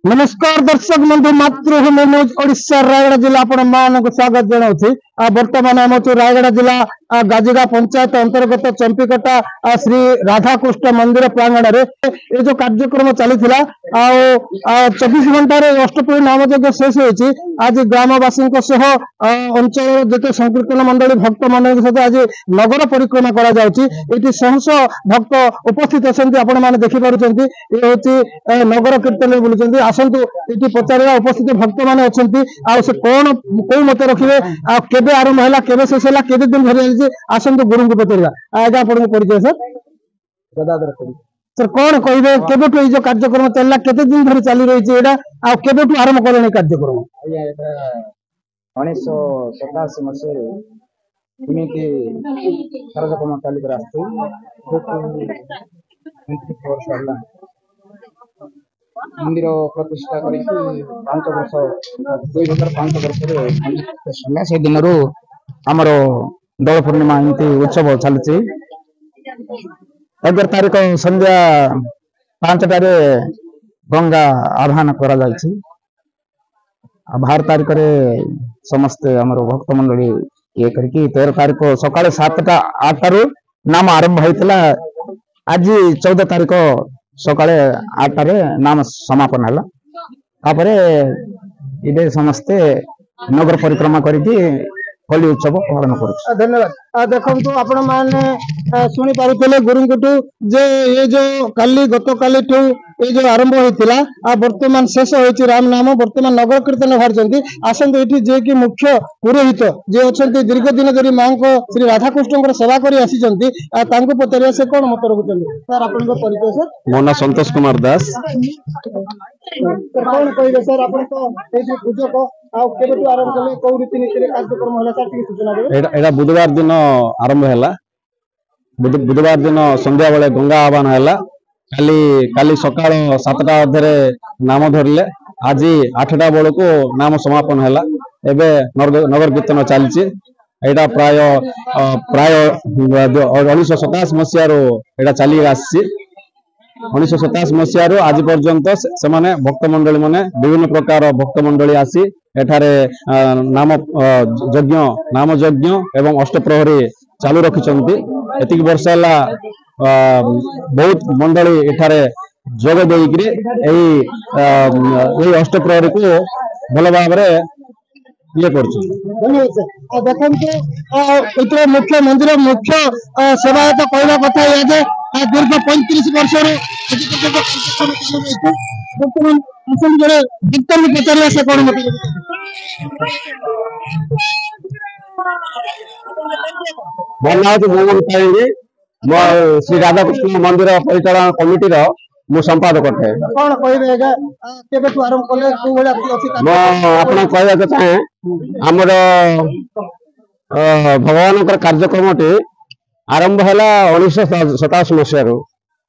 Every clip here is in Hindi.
नमस्कार दर्शक बंधु मातृभूमि न्यूज ओडिशा रायगढ़ जिला आपण मान को स्वागत जनाऊँ। बर्तमान आम रायगढ़ जिला गाजिगा पंचायत अंतर्गत चंपीकटा श्री राधाकृष्ण मंदिर प्रांगण में ये जो कार्यक्रम चली 24 घंटे अष्टप्रहरी नाम यज्ञ शेष होती। आज ग्रामवासी अंचल जिते संकीर्तन मंडली भक्त मंडली सहित आज नगर परिक्रमा कर शह शह भक्त उपस्थित अच्छा आपण मैंने देखिपुंट ये हूँ नगर कीर्तन बुलूँ। आसतु ये पचारा उपस्थित भक्त मैंने अच्छा से कौन कौ मत रखिए केबे आरंभ है केबे शेष है केबे दिन धरी आसतु गुरु को पचारा आज आपको परिचय सर गदाधर सर कौन कहे केबेठू ये कार्यक्रम चलला केते दिन धरी चली रही है केबेठू आरंभ कले कार्यक्रम 1987 मसीह एमती कार्यक्रम चलिकर आसला मंदिर प्रतिष्ठा कर 5 वर्ष 2005 वर्ष से दिन आमर दोल पूर्णिमा एमती उत्सव चलती 11 तारीख संध्या 5टार गंगा आह्वान कर 12 तारीख समस्ते आमर भक्त मंडली ये करके 13 तारीख सकाल 7टा 8 नाम आरंभ होता। आज 14 तारीख सकाले 8 नाम समापन है। समस्ते नगर परिक्रमा करके होली उत्सव पालन कर। धन्यवाद। देखो आपण मैंने शुणी पारे गुरुंठू जे ये जो काली गत काली ये जो आरंभ होता वर्तमान शेष हो राम नाम वर्तमान नगर कीर्तन बाहर आसतु ये जे कि मुख्य पुरोहित जे अच्छा दीर्घ दिन धरी माँ को श्री राधाकृष्ण सेवा कर पचार से कौन मत रखुच्च सर आप परिचय सर मो ना संतोष कुमार दास कौन कहे सर आप पूजक आरंभ कले कौ रीतिनीति कार्यक्रम है सर सूचना देवे। बुधवार दिन आरंभ है बुधवार दिन संध्या बेले गंगा आह्वान है काली सकाल 7टा अधे नाम धरले आज 8टा बेल को नाम समापन है। नगर कीर्तन चलती यहाँ प्राय प्राय 1987 मसीह चली आसी 1987 मसीह आज पर्यंत से माने भक्त मंडली माने विभिन्न प्रकार भक्त मंडली आसी एठारे नाम यज्ञ एवं अष्टप्रहरी चालू रखिंट एतिक वर्ष है बहुत मंडली एठारे जोग देकरी अष्टप्रहरी को भल भाव ये देखो मुख्य मंदिर मुख्य सेवायत कहना कथा ये दीर्घ 35 वर्ष बर्तमान पचार से कौन मत मो श्री राधाकृष्ण मंदिर परिचालन कमिटी मु संपादक थे कौन कहे आरंभ कले आपन कहवा चाहे आमर भगवान कार्यक्रम आरंभ है 1987 मसीह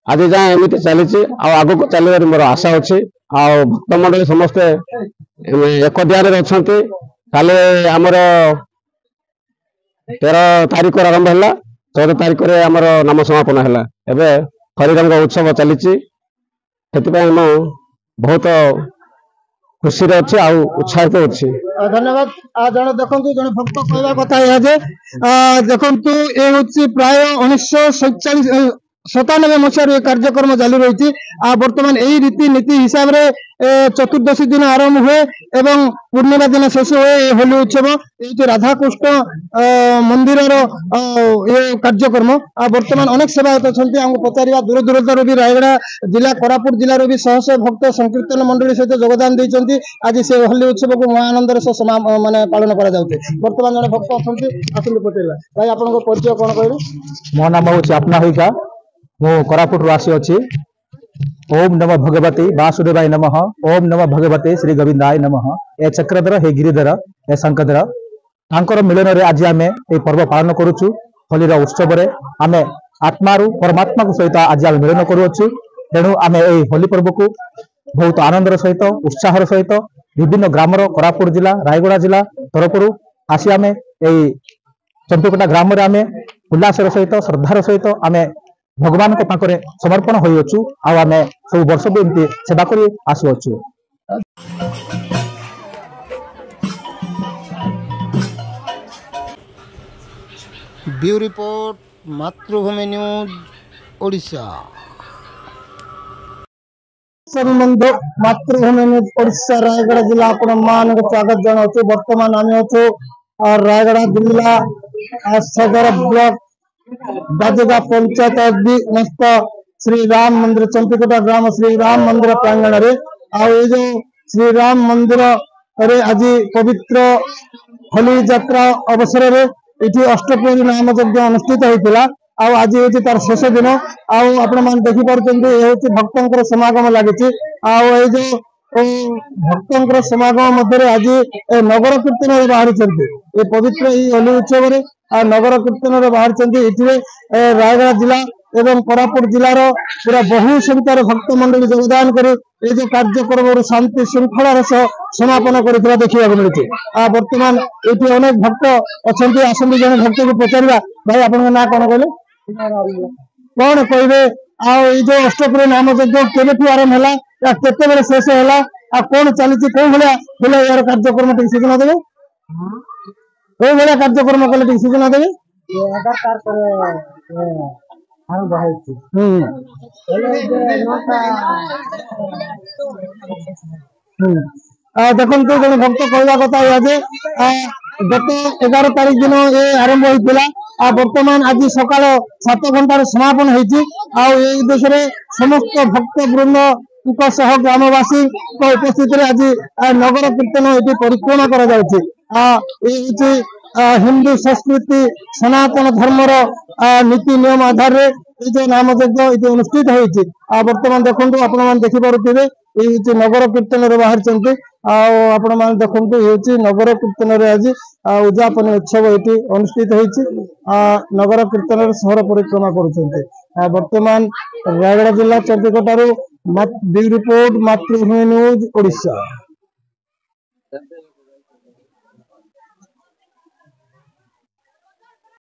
आज जाए एमती चली आग को चल मोर आशा अच्छी भक्त मंडली समस्ते एक ध्यान अच्छा खाली आमर 13 तारिख आरंभ है 14 तारिख आमर नाम समापन है एवं हरिरंग उत्सव चली बहुत खुशी अच्छे आ उत्साहित अच्छी। धन्यवाद। जन देखु जन भक्त कहवा कथा यह जे देखु ये हूँ प्राय 1997 मसीह कार्यक्रम चालू रही बर्तमान यही रीति नीति हिसाब से चतुर्दशी दिन आरंभ हुए एवं पूर्णिमा दिन शेष हुए होली उत्सव ये राधाकृष्ण मंदिर ये कार्यक्रम बर्तमान अनेक सेवायत अच्छा पचार दूर दूरतार भी रायगड़ा जिला कोरापुट जिलार भी शह शह भक्त संकीर्तन मंडली सहित योगदान देते आज से होली उत्सव को महानंदर सह माने पालन करा बर्तमान जन भक्त अच्छा पचारा भाई आप परिचय कौन कहले? मो नाम हूँ अपना होइका मु कोरापुट आसी अच्छी। ओम नमः भगवती वासुदेवाय नमः। ओम नमः भगवते श्री गोविंदाय नमः। ए चक्रधर हे गिरिधर ए शंकधर तांकर मिलन रे आज आमे ए पर्व पालन करूछु। होलीर उत्सव रे आमे आत्मारू परमात्मा को सहित आज आमे मिलन करूछु। तेणु आमे ए होली पर्व को बहुत आनंदर सहित उत्साहर सहित विभिन्न ग्रामर कोरापुट जिला रायगड़ा जिला तरफरु आसी आमे ए चंपीकोटा ग्राम रे आमे उल्लासर सहित श्रद्धार सहित आमे भगवान को पाखरे समर्पण होई अछु आ आमे सब वर्ष भी एमती सेवा करी आसु अछु। ब्यूरो रिपोर्ट मातृभूमि न्यूज ओडिशा। संबंध मातृभूमि न्यूज ओडिशा रायगड़ा जिला आपण मान स्वागत जनाऊँ। वर्तमान आम अच्छु रायगड़ा जिला सदर ब्लॉक गाजिगा पंचायत अधीनस्थ श्री राम मंदिर चंपीकोटा ग्राम श्री राम मंदिर प्रांगण रे ये जो श्री राम मंदिर रे आज पवित्र होली यात्रा अवसर रे इठी अष्टप्रहरी नाम यज्ञ अनुष्ठित होता आज हूँ तार शेष दिन आपण मैंने देखिपुंट ये हूँ भक्तों समागम लगी जो भक्तों समागम मध्य आज नगर कीर्तन बाहरी पवित्र होली उत्सव नगर कीर्तन बाहरी रायगड़ा जिला एवं कोरापुट जिलार पूरा बहु संख्यार भक्त मंडली योगदान कर जो कार्यक्रम शांति श्रृंखलार सह समापन कर देखा मिलूँ। बर्तमान ये अनेक भक्त अच्छा आसती जन भक्त को पचारा भाई आप ना कौन कहले कौन कहे जो अष्टप्रहरी नाम यज्ञ केबेठू आरंभ है केते शेष है कौन चली कौ भाया यार कार्यक्रम टी सूचना देवे कौ भाया कार्यक्रम कले टी सूचना देवे देखो जन भक्त कहवा कथा जे गत 11 तारीख दिन ये आरंभ होता बर्तमान आज सकाल 7 घंटार समापन होती देश में समस्त भक्त वृंद ग्रामवासी उपस्थित आज नगर कीर्तन ये परिक्रमा कर हिंदू संस्कृति सनातन धर्मर नीति नियम आधार जो नाम यज्ञ ये अनुष्ठित होती बर्तमान देखो आपण देखिपे ये नगर कीर्तन बाहरी आपण मैंने देखो ये नगर कीर्तन आज उद्यापन उत्सव ये अनुष्ठित होती नगर कीर्तन सहर परिक्रमा कर बर्तमान रायगड़ा जिला चंपीकोटारू ब्यूरो रिपोर्ट मातृभूमि न्यूज ओडिशा।